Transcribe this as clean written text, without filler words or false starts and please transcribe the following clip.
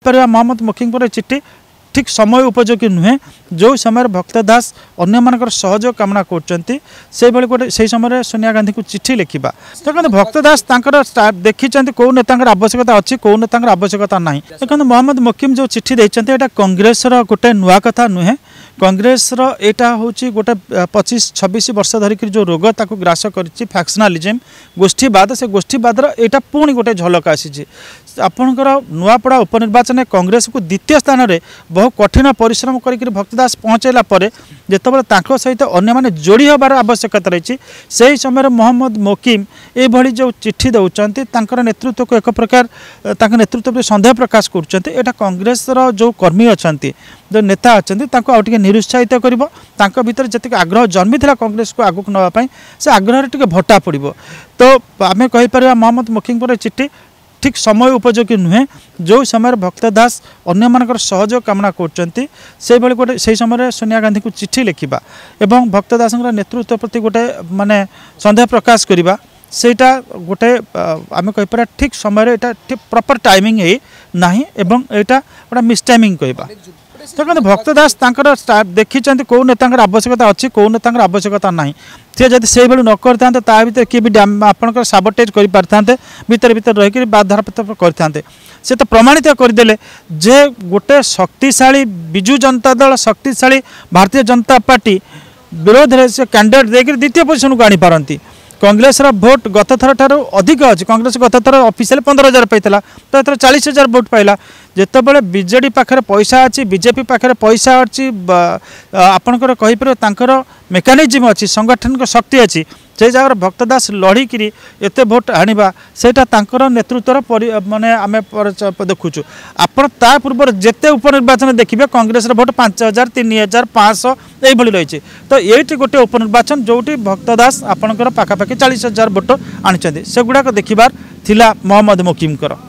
कहीपर मोहम्मद मोकिम चिट्ठी ठीक समय उपयोगी नुहे जो समय भक्त दास अन्य मानकर सहयोग कामना कर गोटे से समय सोनिया गांधी को चिट्ठी लिखा देखते भक्त दास देखी कौ नेता आवश्यकता अच्छी कौ नेता आवश्यकता ना देखते मोहम्मद मोकिम जो चिट्ठी देते कांग्रेस गोटे नुआ कथा नुहे कांग्रेस एटा हूँ गोटे 25-26 वर्ष धरिक जो रोग ताको ग्रास कर फैक्शनालिज्म गोष्ठीवाद से गोष्ठीवाद एटा पुणी गोटे झलक आसी आपणकर नुआपड़ा उपनिर्वाचन कांग्रेस को द्वितीय स्थान में बहु कठिन परिश्रम कर भक्तदास पहुँचला जितेबाला सहित अन्य माने जोड़ी हबार आवश्यकता रही से ही समय मोहम्मद मोकिम ये जो चिट्ठी दौरान नेतृत्व को एक प्रकार नेतृत्व सन्देह प्रकाश कर कांग्रेस जो कर्मी अच्छा जो नेता अच्छा आउटे निरुत्साहित कर भीतर जी आग्रह जन्मी कांग्रेस को आगक नापी से आग्रह टे भट्टा पड़ो तो आम कहीपर मोहम्मद मोकिम चिट्ठी ठीक समय उपयोगी नुहे जो समय भक्त दास अन्य मानकर सहयोग कामना कर गोटे से समय सोनिया गांधी को चिट्ठी लिखा एवं भक्त दास नेतृत्व प्रति गोटे माने सन्देह प्रकाश करवा सेटा गोटे आम कहीपर ठीक समय ठीक प्रॉपर टाइमिंग ना एवं यहाँ गोटे मिसटाइमिंग कहवा देखते भक्त दास देखी कौ नेता आवश्यकता अच्छी कौ नेता आवश्यकता ना सी जब से न करते भर किए भी आपंकर साबटेज कर पारे भीतर भीतर रहीकि बाधापत करते से तो प्रमाणित करदे जे गोटे शक्तिशाली बिजु जनता दल शक्तिशाली भारतीय जनता पार्टी विरोध में से कैंडिडेट देकर द्वितीय पोजिशन को आनी पारती कांग्रेस भोट गत थर ठार अधिक अच्छी कांग्रेस गत थर ऑफिशियल 15,000 पाइला तो एथर 40,000 भोट पाइला जितेबाला बीजेडी पाखे पैसा अच्छी बीजेपी पाखे पैसा अच्छी आपणकर कहीपर तांकर मेकानिज्म अच्छी संगठन शक्ति अच्छी से जगह भक्त दास लड़िकी एत भोट आनिबा सेटा तांकर नेतृत्वर माने आम देखुचु आपण ता पूर्व जेते उपनिर्वाचन देखिए कांग्रेस भोट 5,000 3,000 500 ये रही तो ये गोटे उपनिर्वाचन जोटी भक्त दास आपणकर पाखापाखि 40,000 भोट आनी से गुड़ाक देखिबार थिला मोहम्मद मोकिम।